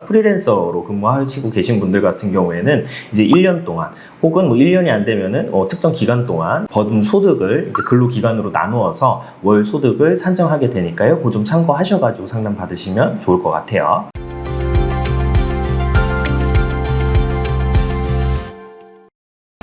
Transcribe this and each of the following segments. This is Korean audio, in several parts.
프리랜서로 근무하시고 계신 분들 같은 경우에는 이제 1년 동안 혹은 뭐 1년이 안 되면은 특정 기간 동안 번 소득을 이제 근로기간으로 나누어서 월 소득을 산정하게 되니까요. 그거 좀 참고하셔가지고 상담 받으시면 좋을 것 같아요.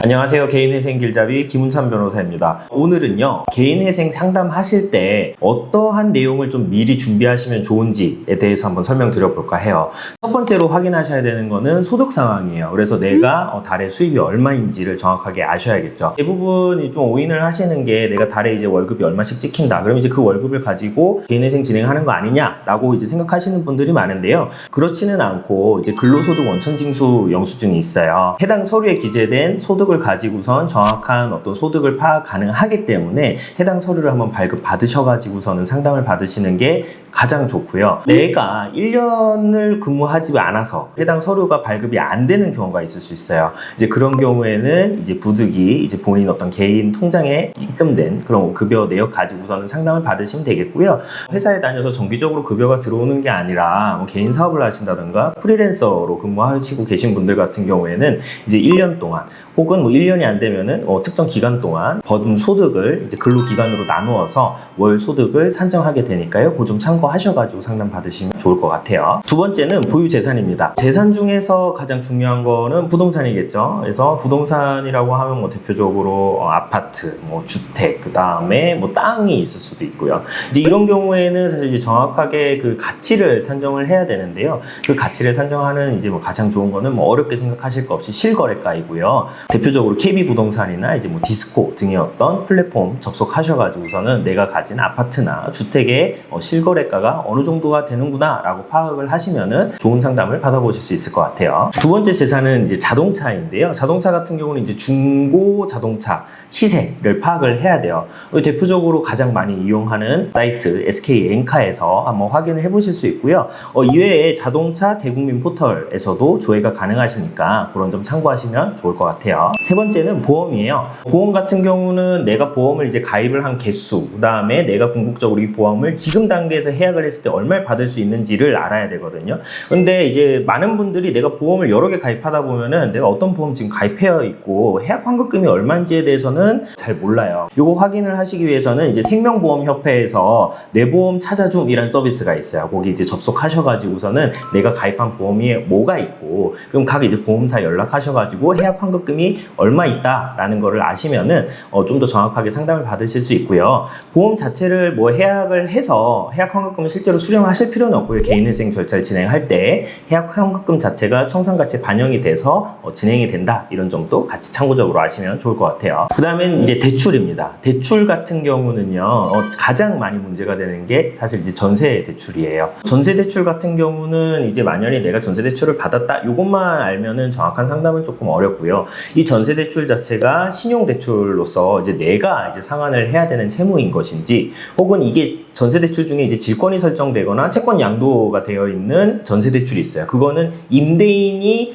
안녕하세요. 개인회생 길잡이 김운찬 변호사입니다. 오늘은요, 개인회생 상담하실 때 어떠한 내용을 좀 미리 준비하시면 좋은지에 대해서 한번 설명드려볼까 해요. 첫 번째로 확인하셔야 되는 거는 소득 상황이에요. 그래서 내가 달에 수입이 얼마인지를 정확하게 아셔야겠죠. 대부분이 좀 오인을 하시는 게 내가 달에 이제 월급이 얼마씩 찍힌다. 그럼 이제 그 월급을 가지고 개인회생 진행하는 거 아니냐라고 이제 생각하시는 분들이 많은데요. 그렇지는 않고 이제 근로소득 원천징수 영수증이 있어요. 해당 서류에 기재된 소득을 가지고선 정확한 어떤 소득을 파악 가능하기 때문에 해당 서류를 한번 발급 받으셔가지고서는 상담을 받으시는 게 가장 좋고요. 내가 1년을 근무하지 않아서 해당 서류가 발급이 안 되는 경우가 있을 수 있어요. 이제 그런 경우에는 이제 부득이 이제 본인 어떤 개인 통장에 입금된 그런 급여 내역 가지고서는 상담을 받으시면 되겠고요. 회사에 다녀서 정기적으로 급여가 들어오는 게 아니라 뭐 개인 사업을 하신다든가 프리랜서로 근무하시고 계신 분들 같은 경우에는 이제 1년 동안 혹은 뭐 1년이 안 되면은 특정 기간 동안 번 소득을 이제 근로기간으로 나누어서 월 소득을 산정하게 되니까요. 그거 좀 참고하셔가지고 상담 받으시면 좋을 것 같아요. 두 번째는 보유 재산입니다. 재산 중에서 가장 중요한 거는 부동산이겠죠. 그래서 부동산이라고 하면 뭐 대표적으로 아파트, 뭐 주택, 그 다음에 뭐 땅이 있을 수도 있고요. 이제 이런 경우에는 사실 이제 정확하게 그 가치를 산정을 해야 되는데요. 그 가치를 산정하는 이제 뭐 가장 좋은 거는 뭐 어렵게 생각하실 거 없이 실거래가이고요. 대표적으로 KB부동산이나 이제 뭐 디스코 등의 어떤 플랫폼 접속하셔가지고서는 내가 가진 아파트나 주택의 실거래가가 어느 정도가 되는구나 라고 파악을 하시면은 좋은 상담을 받아보실 수 있을 것 같아요. 두 번째 재산은 이제 자동차인데요. 자동차 같은 경우는 이제 중고 자동차 시세를 파악을 해야 돼요. 대표적으로 가장 많이 이용하는 사이트 SK 엔카에서 한번 확인을 해보실 수 있고요. 이외에 자동차 대국민 포털에서도 조회가 가능하시니까 그런 점 참고하시면 좋을 것 같아요. 세 번째는 보험이에요. 보험 같은 경우는 내가 보험을 이제 가입을 한 개수, 그 다음에 내가 궁극적으로 이 보험을 지금 단계에서 해약을 했을 때 얼마를 받을 수 있는지를 알아야 되거든요. 근데 이제 많은 분들이 내가 보험을 여러 개 가입하다 보면은 내가 어떤 보험 지금 가입해 있고 해약 환급금이 얼마인지에 대해서는 잘 몰라요. 요거 확인을 하시기 위해서는 이제 생명보험협회에서 내 보험 찾아줌이라는 서비스가 있어요. 거기 이제 접속하셔가지고서는 내가 가입한 보험이 뭐가 있고, 그럼 각 이제 보험사 연락하셔가지고 해약 환급금이 얼마 있다라는 거를 아시면은 좀 더 정확하게 상담을 받으실 수 있고요. 보험 자체를 뭐 해약을 해서 해약 환급금을 실제로 수령하실 필요는 없고요. 개인회생 절차를 진행할 때 해약 환급금 자체가 청산가치에 반영이 돼서 진행이 된다, 이런 점도 같이 참고적으로 아시면 좋을 것 같아요. 그 다음엔 이제 대출입니다. 대출 같은 경우는요, 가장 많이 문제가 되는 게 사실 이제 전세 대출이에요. 전세 대출 같은 경우는 이제 만약에 내가 전세 대출을 받았다, 이것만 알면은 정확한 상담은 조금 어렵고요. 이 전세 대출 자체가 신용 대출로서 이제 내가 이제 상환을 해야 되는 채무인 것인지, 혹은 이게 전세 대출 중에 이제 질권이 설정되거나 채권 양도가 되어 있는 전세 대출이 있어요. 그거는 임대인이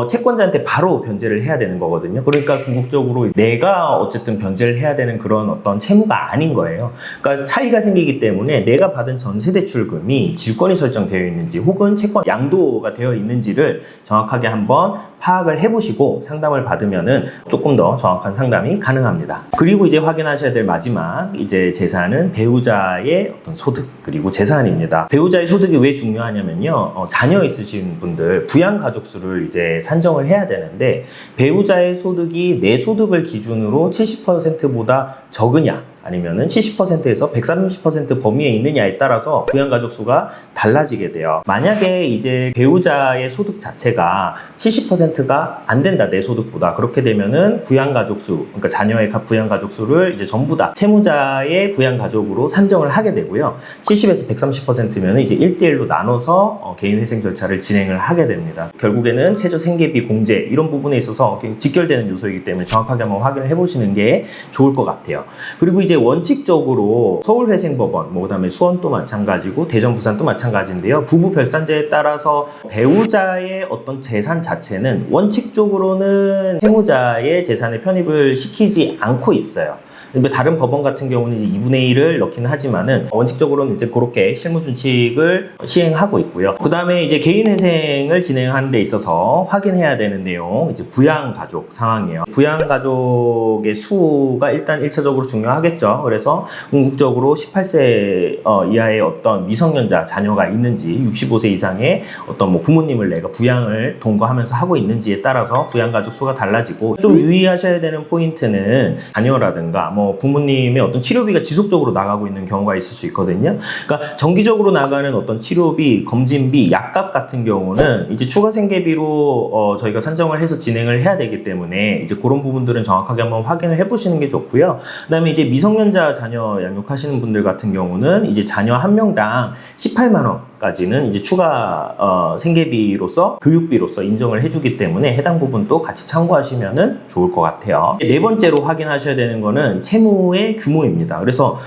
채권자한테 바로 변제를 해야 되는 거거든요. 그러니까 궁극적으로 내가 어쨌든 변제를 해야 되는 그런 어떤 채무가 아닌 거예요. 그러니까 차이가 생기기 때문에 내가 받은 전세 대출금이 질권이 설정되어 있는지 혹은 채권 양도가 되어 있는지를 정확하게 한번 파악을 해보시고 상담을 받으면은 조금 더 정확한 상담이 가능합니다. 그리고 이제 확인하셔야 될 마지막 이제 재산은 배우자의 어떤 소득 그리고 재산입니다. 배우자의 소득이 왜 중요하냐면요, 자녀 있으신 분들 부양가족 수를 이제 산정을 해야 되는데, 배우자의 소득이 내 소득을 기준으로 70%보다 적으냐 아니면은 70%에서 130% 범위에 있느냐에 따라서 부양가족 수가 달라지게 돼요. 만약에 이제 배우자의 소득 자체가 70%가 안 된다, 내 소득보다, 그렇게 되면은 부양가족 수, 그러니까 자녀의 부양가족 수를 이제 전부 다 채무자의 부양가족으로 산정을 하게 되고요. 70에서 130%면은 이제 1대1로 나눠서 개인회생 절차를 진행을 하게 됩니다. 결국에는 최저 생계비 공제 이런 부분에 있어서 직결되는 요소이기 때문에 정확하게 한번 확인을 해보시는 게 좋을 것 같아요. 그리고 이제 이제 원칙적으로 서울회생법원, 그다음에 수원도 마찬가지고 대전, 부산도 마찬가지인데요. 부부 별산자에 따라서 배우자의 어떤 재산 자체는 원칙적으로는 채무자의 재산에 편입을 시키지 않고 있어요. 근데 다른 법원 같은 경우는 이제 2분의 1을 넣기는 하지만은 원칙적으로는 이제 그렇게 실무준칙을 시행하고 있고요. 그 다음에 이제 개인회생을 진행하는 데 있어서 확인해야 되는 내용, 이제 부양가족 상황이에요. 부양가족의 수가 일단 1차적으로 중요하겠죠. 그래서 궁극적으로 18세 이하의 어떤 미성년자 자녀가 있는지, 65세 이상의 어떤 뭐 부모님을 내가 부양을 동거하면서 하고 있는지에 따라서 부양가족 수가 달라지고, 좀 유의하셔야 되는 포인트는 자녀라든가 부모님의 어떤 치료비가 지속적으로 나가고 있는 경우가 있을 수 있거든요. 그러니까 정기적으로 나가는 어떤 치료비, 검진비, 약값 같은 경우는 이제 추가 생계비로 저희가 산정을 해서 진행을 해야 되기 때문에 이제 그런 부분들은 정확하게 한번 확인을 해보시는 게 좋고요. 그다음에 이제 미성년자 자녀 양육하시는 분들 같은 경우는 이제 자녀 한 명당 18만 원까지는 이제 추가 생계비로서, 교육비로서 인정을 해주기 때문에 해당 부분도 같이 참고하시면은 좋을 것 같아요. 네 번째로 확인하셔야 되는 거는 채무의 규모입니다. 그래서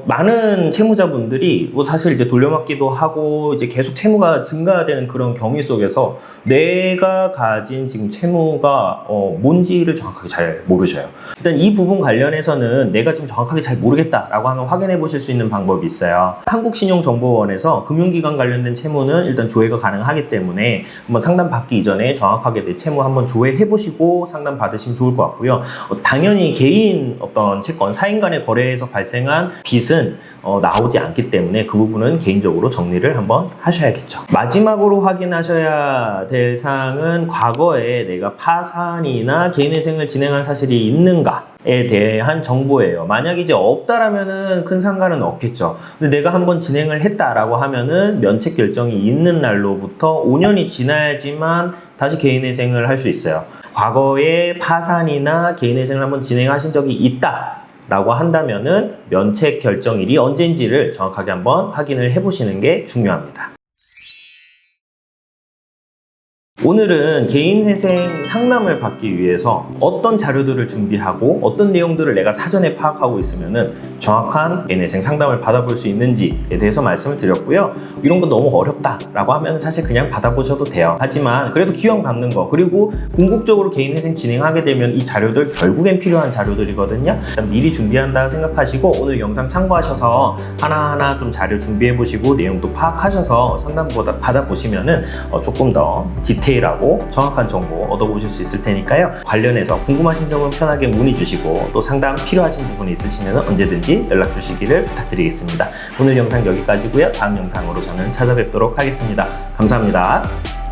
많은 채무자분들이 사실 이제 돌려막기도 하고 이제 계속 채무가 증가되는 그런 경위 속에서 내가 가진 지금 채무가 뭔지를 정확하게 잘 모르셔요. 일단 이 부분 관련해서는 내가 지금 정확하게 잘 모르겠다라고 하면 확인해 보실 수 있는 방법이 있어요. 한국신용정보원에서 금융기관 관련된 채무는 일단 조회가 가능하기 때문에 한번 상담 받기 이전에 정확하게 내 채무 한번 조회해 보시고 상담 받으시면 좋을 것 같고요. 당연히 개인 어떤 채권, 사인 간의 거래에서 발생한 빚은 나오지 않기 때문에 그 부분은 개인적으로 정리를 한번 하셔야겠죠. 마지막으로 확인하셔야 될 사항은 과거에 내가 파산이나 개인회생을 진행한 사실이 있는가에 대한 정보예요. 만약 이제 없다라면은 큰 상관은 없겠죠. 근데 내가 한번 진행을 했다라고 하면은 면책 결정이 있는 날로부터 5년이 지나야지만 다시 개인회생을 할 수 있어요. 과거에 파산이나 개인회생을 한번 진행하신 적이 있다 라고 한다면은 면책 결정일이 언제인지를 정확하게 한번 확인을 해보시는 게 중요합니다. 오늘은 개인회생 상담을 받기 위해서 어떤 자료들을 준비하고 어떤 내용들을 내가 사전에 파악하고 있으면은 정확한 개인회생 상담을 받아볼 수 있는지에 대해서 말씀을 드렸고요. 이런 거 너무 어렵다라고 하면 사실 그냥 받아보셔도 돼요. 하지만 그래도 기왕 받는 거, 그리고 궁극적으로 개인회생 진행하게 되면 이 자료들 결국엔 필요한 자료들이거든요. 일단 미리 준비한다 생각하시고 오늘 영상 참고하셔서 하나하나 좀 자료 준비해보시고 내용도 파악하셔서 상담 받아보시면은 조금 더 디테일하고 정확한 정보 얻어보실 수 있을 테니까요. 관련해서 궁금하신 점은 편하게 문의 주시고 또 상담 필요하신 부분이 있으시면 언제든지 연락 주시기를 부탁드리겠습니다. 오늘 영상 여기까지고요. 다음 영상으로 저는 찾아뵙도록 하겠습니다. 감사합니다.